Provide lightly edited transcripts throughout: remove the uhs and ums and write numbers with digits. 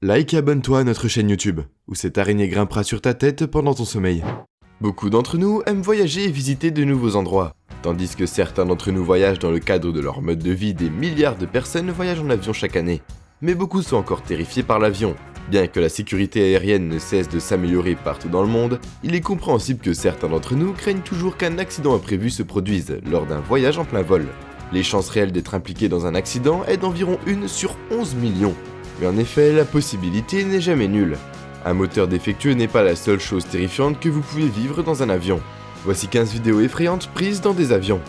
Like et abonne-toi à notre chaîne YouTube, où cette araignée grimpera sur ta tête pendant ton sommeil. Beaucoup d'entre nous aiment voyager et visiter de nouveaux endroits, tandis que certains d'entre nous voyagent dans le cadre de leur mode de vie. Des milliards de personnes voyagent en avion chaque année. Mais beaucoup sont encore terrifiés par l'avion. Bien que la sécurité aérienne ne cesse de s'améliorer partout dans le monde, il est compréhensible que certains d'entre nous craignent toujours qu'un accident imprévu se produise lors d'un voyage en plein vol. Les chances réelles d'être impliqué dans un accident est d'environ 1 sur 11 millions. Mais en effet, la possibilité n'est jamais nulle. Un moteur défectueux n'est pas la seule chose terrifiante que vous pouvez vivre dans un avion. Voici 15 vidéos effrayantes prises dans des avions.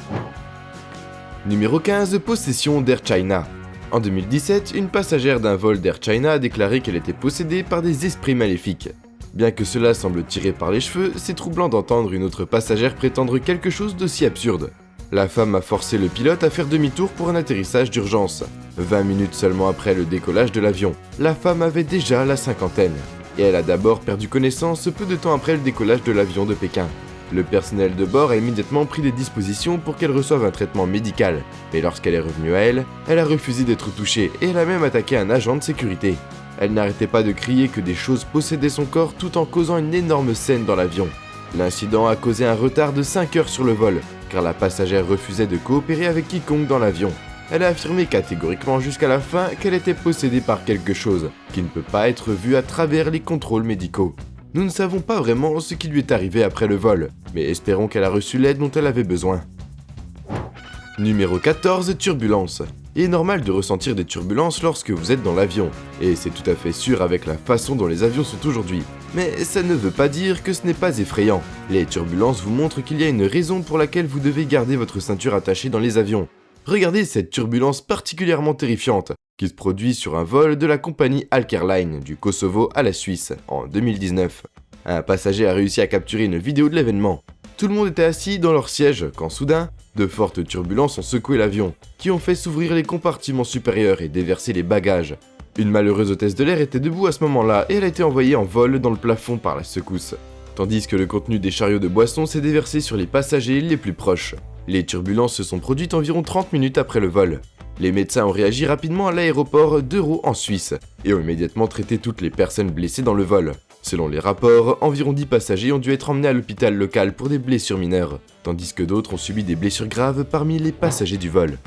Numéro 15, possession d'Air China. En 2017, une passagère d'un vol d'Air China a déclaré qu'elle était possédée par des esprits maléfiques. Bien que cela semble tiré par les cheveux, c'est troublant d'entendre une autre passagère prétendre quelque chose d'aussi absurde. La femme a forcé le pilote à faire demi-tour pour un atterrissage d'urgence. 20 minutes seulement après le décollage de l'avion, la femme avait déjà la cinquantaine. Et elle a d'abord perdu connaissance peu de temps après le décollage de l'avion de Pékin. Le personnel de bord a immédiatement pris des dispositions pour qu'elle reçoive un traitement médical. Mais lorsqu'elle est revenue à elle a refusé d'être touchée et elle a même attaqué un agent de sécurité. Elle n'arrêtait pas de crier que des choses possédaient son corps tout en causant une énorme scène dans l'avion. L'incident a causé un retard de 5 heures sur le vol, car la passagère refusait de coopérer avec quiconque dans l'avion. Elle a affirmé catégoriquement jusqu'à la fin qu'elle était possédée par quelque chose qui ne peut pas être vu à travers les contrôles médicaux. Nous ne savons pas vraiment ce qui lui est arrivé après le vol, mais espérons qu'elle a reçu l'aide dont elle avait besoin. Numéro 14, turbulence. Il est normal de ressentir des turbulences lorsque vous êtes dans l'avion, et c'est tout à fait sûr avec la façon dont les avions sont aujourd'hui. Mais ça ne veut pas dire que ce n'est pas effrayant. Les turbulences vous montrent qu'il y a une raison pour laquelle vous devez garder votre ceinture attachée dans les avions. Regardez cette turbulence particulièrement terrifiante, qui se produit sur un vol de la compagnie Alk Airlines du Kosovo à la Suisse, en 2019. Un passager a réussi à capturer une vidéo de l'événement. Tout le monde était assis dans leur siège quand soudain, de fortes turbulences ont secoué l'avion, qui ont fait s'ouvrir les compartiments supérieurs et déverser les bagages. Une malheureuse hôtesse de l'air était debout à ce moment-là et elle a été envoyée en vol dans le plafond par la secousse, tandis que le contenu des chariots de boissons s'est déversé sur les passagers les plus proches. Les turbulences se sont produites environ 30 minutes après le vol. Les médecins ont réagi rapidement à l'aéroport d'Euro en Suisse et ont immédiatement traité toutes les personnes blessées dans le vol. Selon les rapports, environ 10 passagers ont dû être emmenés à l'hôpital local pour des blessures mineures, tandis que d'autres ont subi des blessures graves parmi les passagers du vol.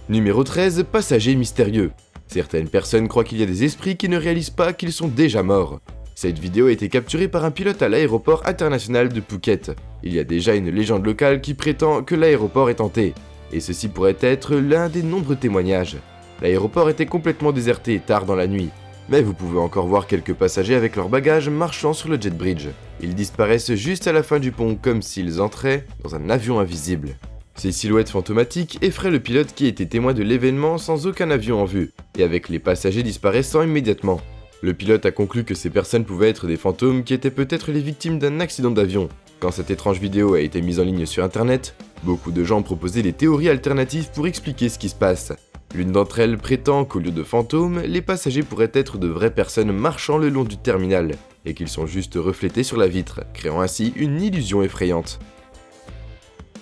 Numéro 13, passagers mystérieux. Certaines personnes croient qu'il y a des esprits qui ne réalisent pas qu'ils sont déjà morts. Cette vidéo a été capturée par un pilote à l'aéroport international de Phuket. Il y a déjà une légende locale qui prétend que l'aéroport est hanté, et ceci pourrait être l'un des nombreux témoignages. L'aéroport était complètement déserté tard dans la nuit, mais vous pouvez encore voir quelques passagers avec leurs bagages marchant sur le jet bridge. Ils disparaissent juste à la fin du pont comme s'ils entraient dans un avion invisible. Ces silhouettes fantomatiques effraient le pilote qui était témoin de l'événement sans aucun avion en vue, et avec les passagers disparaissant immédiatement. Le pilote a conclu que ces personnes pouvaient être des fantômes qui étaient peut-être les victimes d'un accident d'avion. Quand cette étrange vidéo a été mise en ligne sur internet, beaucoup de gens ont proposé des théories alternatives pour expliquer ce qui se passe. L'une d'entre elles prétend qu'au lieu de fantômes, les passagers pourraient être de vraies personnes marchant le long du terminal, et qu'ils sont juste reflétés sur la vitre, créant ainsi une illusion effrayante.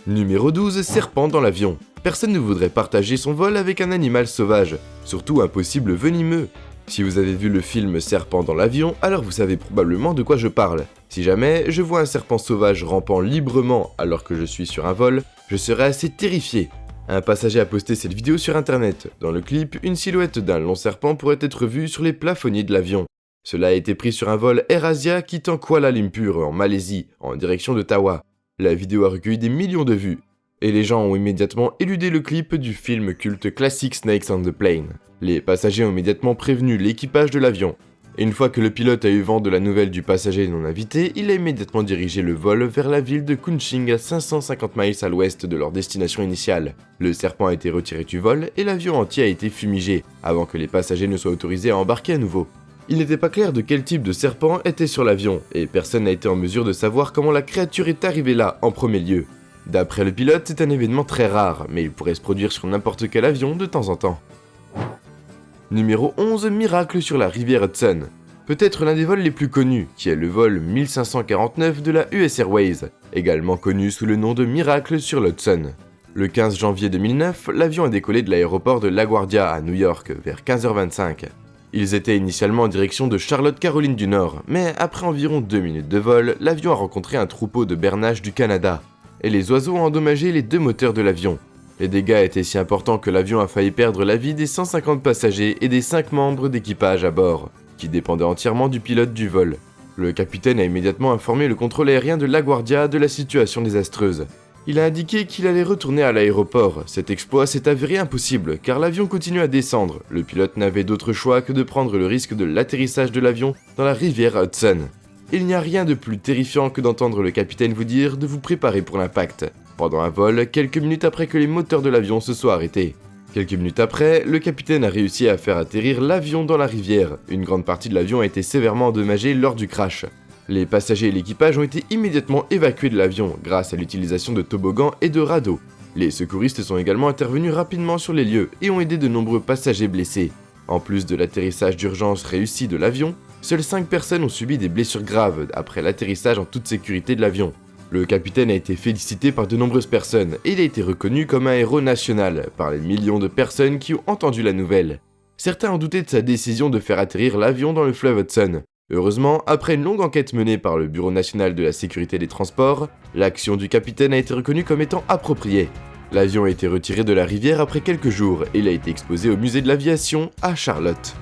Numéro 12, serpent dans l'avion. Personne ne voudrait partager son vol avec un animal sauvage, surtout un possible venimeux. Si vous avez vu le film Serpent dans l'avion, alors vous savez probablement de quoi je parle. Si jamais je vois un serpent sauvage rampant librement alors que je suis sur un vol, je serais assez terrifié. Un passager a posté cette vidéo sur internet. Dans le clip, une silhouette d'un long serpent pourrait être vue sur les plafonniers de l'avion. Cela a été pris sur un vol AirAsia quittant Kuala Lumpur en Malaisie, en direction de Tawa. La vidéo a recueilli des millions de vues, et les gens ont immédiatement éludé le clip du film culte classique Snakes on the Plane. Les passagers ont immédiatement prévenu l'équipage de l'avion. Et une fois que le pilote a eu vent de la nouvelle du passager non invité, il a immédiatement dirigé le vol vers la ville de Kuching à 550 miles à l'ouest de leur destination initiale. Le serpent a été retiré du vol et l'avion entier a été fumigé, avant que les passagers ne soient autorisés à embarquer à nouveau. Il n'était pas clair de quel type de serpent était sur l'avion, et personne n'a été en mesure de savoir comment la créature est arrivée là en premier lieu. D'après le pilote, c'est un événement très rare, mais il pourrait se produire sur n'importe quel avion de temps en temps. Numéro 11, miracle sur la rivière Hudson. Peut-être l'un des vols les plus connus, qui est le vol 1549 de la US Airways, également connu sous le nom de miracle sur l'Hudson. Le 15 janvier 2009, l'avion a décollé de l'aéroport de LaGuardia à New York vers 15h25. Ils étaient initialement en direction de Charlotte, Caroline du Nord, mais après environ 2 minutes de vol, l'avion a rencontré un troupeau de bernaches du Canada, et les oiseaux ont endommagé les 2 moteurs de l'avion. Les dégâts étaient si importants que l'avion a failli perdre la vie des 150 passagers et des 5 membres d'équipage à bord, qui dépendaient entièrement du pilote du vol. Le capitaine a immédiatement informé le contrôle aérien de LaGuardia de la situation désastreuse. Il a indiqué qu'il allait retourner à l'aéroport. Cet exploit s'est avéré impossible, car l'avion continue à descendre. Le pilote n'avait d'autre choix que de prendre le risque de l'atterrissage de l'avion dans la rivière Hudson. Il n'y a rien de plus terrifiant que d'entendre le capitaine vous dire de vous préparer pour l'impact, pendant un vol, quelques minutes après que les moteurs de l'avion se soient arrêtés. Quelques minutes après, le capitaine a réussi à faire atterrir l'avion dans la rivière. Une grande partie de l'avion a été sévèrement endommagée lors du crash. Les passagers et l'équipage ont été immédiatement évacués de l'avion grâce à l'utilisation de toboggans et de radeaux. Les secouristes sont également intervenus rapidement sur les lieux et ont aidé de nombreux passagers blessés. En plus de l'atterrissage d'urgence réussi de l'avion, seules 5 personnes ont subi des blessures graves après l'atterrissage en toute sécurité de l'avion. Le capitaine a été félicité par de nombreuses personnes et il a été reconnu comme un héros national par les millions de personnes qui ont entendu la nouvelle. Certains ont douté de sa décision de faire atterrir l'avion dans le fleuve Hudson. Heureusement, après une longue enquête menée par le Bureau national de la sécurité des transports, l'action du capitaine a été reconnue comme étant appropriée. L'avion a été retiré de la rivière après quelques jours et il a été exposé au musée de l'aviation à Charlotte.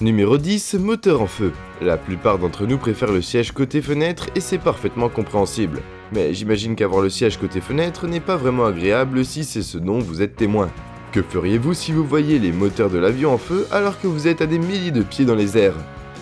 Numéro 10, moteur en feu. La plupart d'entre nous préfèrent le siège côté fenêtre et c'est parfaitement compréhensible. Mais j'imagine qu'avoir le siège côté fenêtre n'est pas vraiment agréable si c'est ce dont vous êtes témoin. Que feriez-vous si vous voyiez les moteurs de l'avion en feu alors que vous êtes à des milliers de pieds dans les airs ?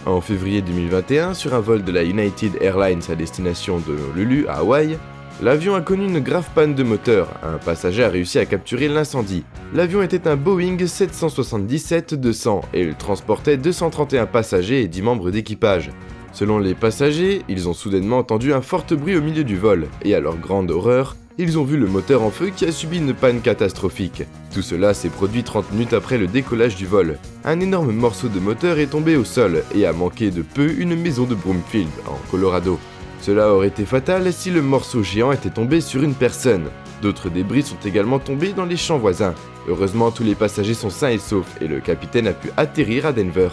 En février 2021, sur un vol de la United Airlines à destination de Honolulu à Hawaï, l'avion a connu une grave panne de moteur. Un passager a réussi à capturer l'incendie. L'avion était un Boeing 777-200 et il transportait 231 passagers et 10 membres d'équipage. Selon les passagers, ils ont soudainement entendu un fort bruit au milieu du vol, et à leur grande horreur, ils ont vu le moteur en feu qui a subi une panne catastrophique. Tout cela s'est produit 30 minutes après le décollage du vol. Un énorme morceau de moteur est tombé au sol et a manqué de peu une maison de Broomfield, en Colorado. Cela aurait été fatal si le morceau géant était tombé sur une personne. D'autres débris sont également tombés dans les champs voisins. Heureusement, tous les passagers sont sains et saufs et le capitaine a pu atterrir à Denver.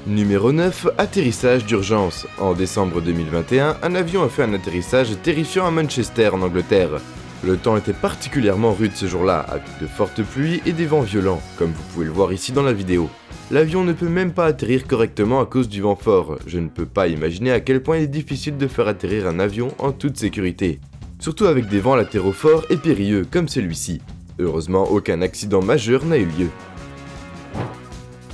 Numéro 9, atterrissage d'urgence. En décembre 2021, un avion a fait un atterrissage terrifiant à Manchester en Angleterre. Le temps était particulièrement rude ce jour-là, avec de fortes pluies et des vents violents, comme vous pouvez le voir ici dans la vidéo. L'avion ne peut même pas atterrir correctement à cause du vent fort. Je ne peux pas imaginer à quel point il est difficile de faire atterrir un avion en toute sécurité. Surtout avec des vents latéraux forts et périlleux comme celui-ci. Heureusement, aucun accident majeur n'a eu lieu.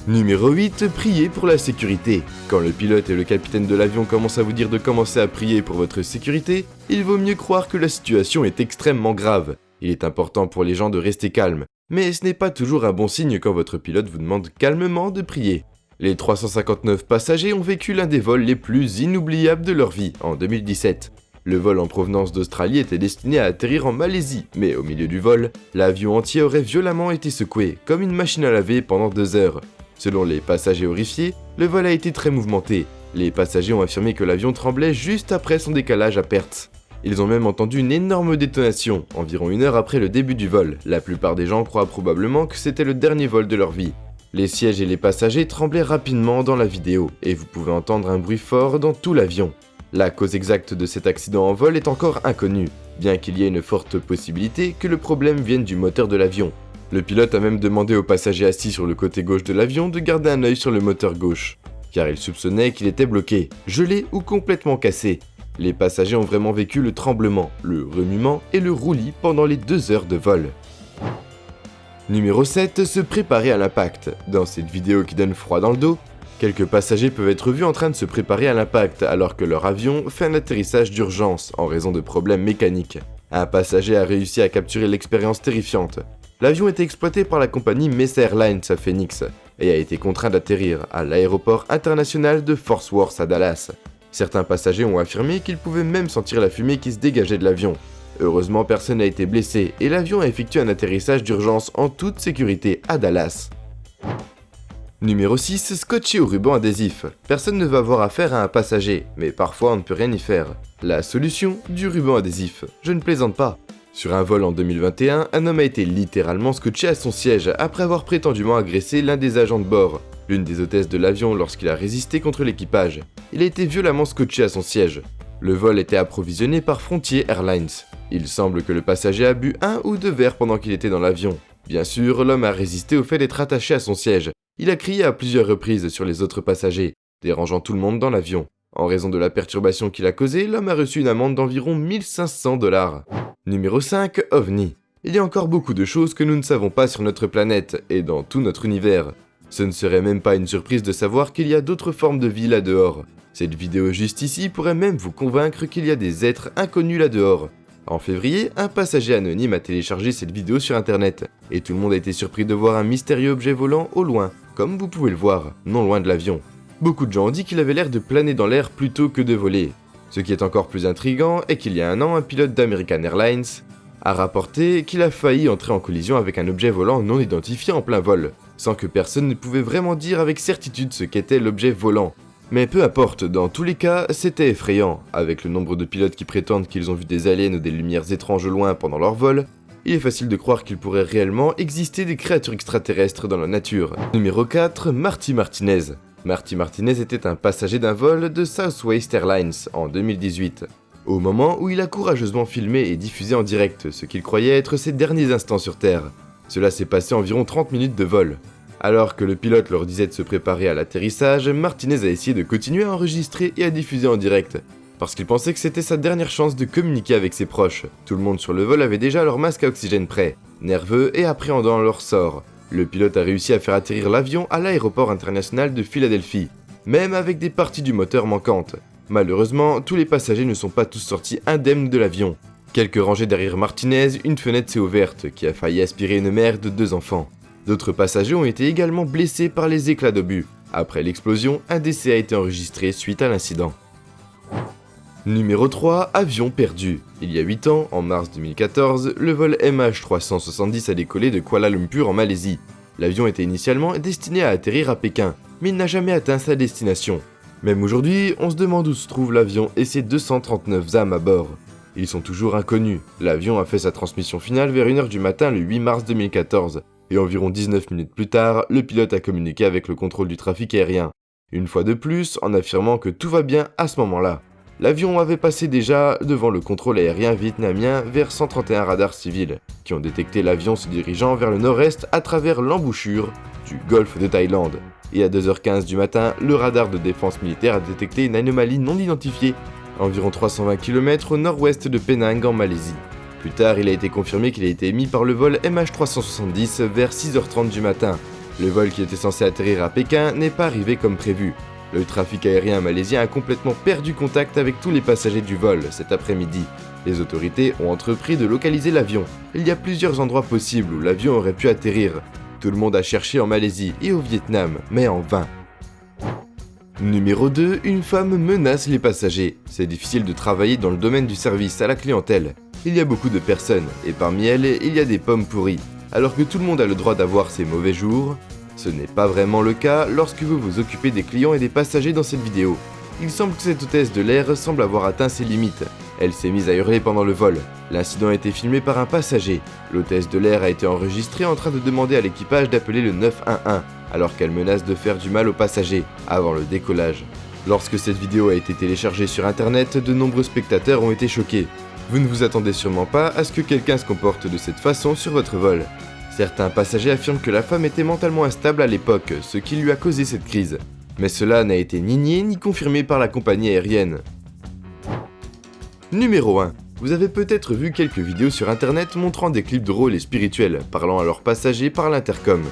Numéro 8, priez pour la sécurité. Quand le pilote et le capitaine de l'avion commencent à vous dire de commencer à prier pour votre sécurité, il vaut mieux croire que la situation est extrêmement grave. Il est important pour les gens de rester calmes, mais ce n'est pas toujours un bon signe quand votre pilote vous demande calmement de prier. Les 359 passagers ont vécu l'un des vols les plus inoubliables de leur vie en 2017. Le vol en provenance d'Australie était destiné à atterrir en Malaisie, mais au milieu du vol, l'avion entier aurait violemment été secoué, comme une machine à laver pendant 2 heures. Selon les passagers horrifiés, le vol a été très mouvementé. Les passagers ont affirmé que l'avion tremblait juste après son décalage à Perth. Ils ont même entendu une énorme détonation, environ 1 heure après le début du vol. La plupart des gens croient probablement que c'était le dernier vol de leur vie. Les sièges et les passagers tremblaient rapidement dans la vidéo, et vous pouvez entendre un bruit fort dans tout l'avion. La cause exacte de cet accident en vol est encore inconnue, bien qu'il y ait une forte possibilité que le problème vienne du moteur de l'avion. Le pilote a même demandé aux passagers assis sur le côté gauche de l'avion de garder un œil sur le moteur gauche, car il soupçonnait qu'il était bloqué, gelé ou complètement cassé. Les passagers ont vraiment vécu le tremblement, le remuement et le roulis pendant les 2 heures de vol. Numéro 7, se préparer à l'impact. Dans cette vidéo qui donne froid dans le dos, quelques passagers peuvent être vus en train de se préparer à l'impact alors que leur avion fait un atterrissage d'urgence en raison de problèmes mécaniques. Un passager a réussi à capturer l'expérience terrifiante. L'avion était exploité par la compagnie Mesa Airlines à Phoenix et a été contraint d'atterrir à l'aéroport international de Fort Worth à Dallas. Certains passagers ont affirmé qu'ils pouvaient même sentir la fumée qui se dégageait de l'avion. Heureusement, personne n'a été blessé et l'avion a effectué un atterrissage d'urgence en toute sécurité à Dallas. Numéro 6, scotché au ruban adhésif. Personne ne va avoir affaire à un passager, mais parfois on ne peut rien y faire. La solution, du ruban adhésif. Je ne plaisante pas. Sur un vol en 2021, un homme a été littéralement scotché à son siège après avoir prétendument agressé l'un des agents de bord, l'une des hôtesses de l'avion lorsqu'il a résisté contre l'équipage. Il a été violemment scotché à son siège. Le vol était approvisionné par Frontier Airlines. Il semble que le passager a bu 1 ou 2 verres pendant qu'il était dans l'avion. Bien sûr, l'homme a résisté au fait d'être attaché à son siège. Il a crié à plusieurs reprises sur les autres passagers, dérangeant tout le monde dans l'avion. En raison de la perturbation qu'il a causée, l'homme a reçu une amende d'environ 1500 $. Numéro 5, OVNI. Il y a encore beaucoup de choses que nous ne savons pas sur notre planète et dans tout notre univers. Ce ne serait même pas une surprise de savoir qu'il y a d'autres formes de vie là-dehors. Cette vidéo juste ici pourrait même vous convaincre qu'il y a des êtres inconnus là-dehors. En février, un passager anonyme a téléchargé cette vidéo sur internet, et tout le monde a été surpris de voir un mystérieux objet volant au loin, comme vous pouvez le voir, non loin de l'avion. Beaucoup de gens ont dit qu'il avait l'air de planer dans l'air plutôt que de voler. Ce qui est encore plus intriguant est qu'il y a un an, un pilote d'American Airlines a rapporté qu'il a failli entrer en collision avec un objet volant non identifié en plein vol, sans que personne ne pouvait vraiment dire avec certitude ce qu'était l'objet volant. Mais peu importe, dans tous les cas, c'était effrayant. Avec le nombre de pilotes qui prétendent qu'ils ont vu des aliens ou des lumières étranges au loin pendant leur vol, il est facile de croire qu'il pourrait réellement exister des créatures extraterrestres dans la nature. Numéro 4, Marty Martinez. Marty Martinez était un passager d'un vol de Southwest Airlines en 2018. Au moment où il a courageusement filmé et diffusé en direct ce qu'il croyait être ses derniers instants sur Terre. Cela s'est passé environ 30 minutes de vol. Alors que le pilote leur disait de se préparer à l'atterrissage, Martinez a essayé de continuer à enregistrer et à diffuser en direct, parce qu'il pensait que c'était sa dernière chance de communiquer avec ses proches. Tout le monde sur le vol avait déjà leur masque à oxygène prêt, nerveux et appréhendant leur sort. Le pilote a réussi à faire atterrir l'avion à l'aéroport international de Philadelphie, même avec des parties du moteur manquantes. Malheureusement, tous les passagers ne sont pas tous sortis indemnes de l'avion. Quelques rangées derrière Martinez, une fenêtre s'est ouverte qui a failli aspirer une mère de 2 enfants. D'autres passagers ont été également blessés par les éclats d'obus. Après l'explosion, un décès a été enregistré suite à l'incident. Numéro 3, avion perdu. Il y a 8 ans, en mars 2014, le vol MH370 a décollé de Kuala Lumpur en Malaisie. L'avion était initialement destiné à atterrir à Pékin, mais il n'a jamais atteint sa destination. Même aujourd'hui, on se demande où se trouve l'avion et ses 239 âmes à bord. Ils sont toujours inconnus. L'avion a fait sa transmission finale vers 1h du matin le 8 mars 2014. Et environ 19 minutes plus tard, le pilote a communiqué avec le contrôle du trafic aérien. Une fois de plus, en affirmant que tout va bien à ce moment-là. L'avion avait passé déjà devant le contrôle aérien vietnamien vers 131 radars civils, qui ont détecté l'avion se dirigeant vers le nord-est à travers l'embouchure du golfe de Thaïlande. Et à 2h15 du matin, le radar de défense militaire a détecté une anomalie non identifiée, à environ 320 km au nord-ouest de Penang en Malaisie. Plus tard, il a été confirmé qu'il a été émis par le vol MH370 vers 6h30 du matin. Le vol qui était censé atterrir à Pékin n'est pas arrivé comme prévu. Le trafic aérien malaisien a complètement perdu contact avec tous les passagers du vol cet après-midi. Les autorités ont entrepris de localiser l'avion. Il y a plusieurs endroits possibles où l'avion aurait pu atterrir. Tout le monde a cherché en Malaisie et au Vietnam, mais en vain. Numéro 2, une femme menace les passagers. C'est difficile de travailler dans le domaine du service à la clientèle. Il y a beaucoup de personnes, et parmi elles, il y a des pommes pourries. Alors que tout le monde a le droit d'avoir ses mauvais jours, ce n'est pas vraiment le cas lorsque vous vous occupez des clients et des passagers dans cette vidéo. Il semble que cette hôtesse de l'air semble avoir atteint ses limites. Elle s'est mise à hurler pendant le vol. L'incident a été filmé par un passager. L'hôtesse de l'air a été enregistrée en train de demander à l'équipage d'appeler le 911, alors qu'elle menace de faire du mal aux passagers, avant le décollage. Lorsque cette vidéo a été téléchargée sur internet, de nombreux spectateurs ont été choqués. Vous ne vous attendez sûrement pas à ce que quelqu'un se comporte de cette façon sur votre vol. Certains passagers affirment que la femme était mentalement instable à l'époque, ce qui lui a causé cette crise. Mais cela n'a été ni nié ni confirmé par la compagnie aérienne. Numéro 1. Vous avez peut-être vu quelques vidéos sur internet montrant des clips drôles et spirituels, parlant à leurs passagers par l'intercom.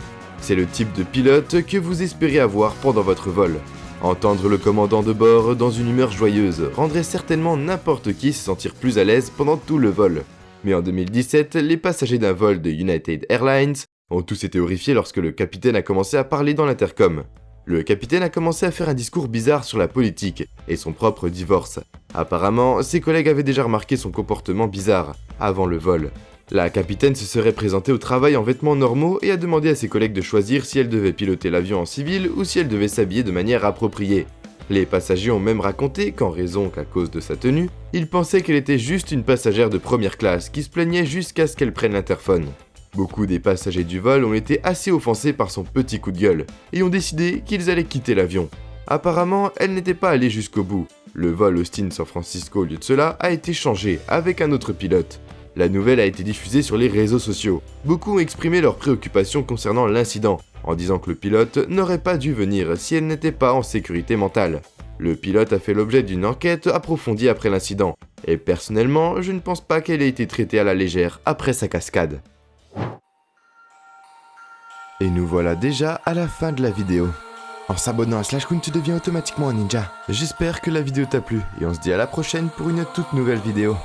C'est le type de pilote que vous espérez avoir pendant votre vol. Entendre le commandant de bord dans une humeur joyeuse rendrait certainement n'importe qui se sentir plus à l'aise pendant tout le vol. Mais en 2017, les passagers d'un vol de United Airlines ont tous été horrifiés lorsque le capitaine a commencé à parler dans l'intercom. Le capitaine a commencé à faire un discours bizarre sur la politique et son propre divorce. Apparemment, ses collègues avaient déjà remarqué son comportement bizarre avant le vol. La capitaine se serait présentée au travail en vêtements normaux et a demandé à ses collègues de choisir si elle devait piloter l'avion en civil ou si elle devait s'habiller de manière appropriée. Les passagers ont même raconté qu'en raison qu'à cause de sa tenue, ils pensaient qu'elle était juste une passagère de première classe qui se plaignait jusqu'à ce qu'elle prenne l'interphone. Beaucoup des passagers du vol ont été assez offensés par son petit coup de gueule et ont décidé qu'ils allaient quitter l'avion. Apparemment, elle n'était pas allée jusqu'au bout. Le vol Austin-San Francisco au lieu de cela a été changé avec un autre pilote. La nouvelle a été diffusée sur les réseaux sociaux. Beaucoup ont exprimé leurs préoccupations concernant l'incident, en disant que le pilote n'aurait pas dû venir si elle n'était pas en sécurité mentale. Le pilote a fait l'objet d'une enquête approfondie après l'incident, et personnellement, je ne pense pas qu'elle ait été traitée à la légère après sa cascade. Et nous voilà déjà à la fin de la vidéo. En s'abonnant à Slashcoon, tu deviens automatiquement un ninja. J'espère que la vidéo t'a plu, et on se dit à la prochaine pour une toute nouvelle vidéo.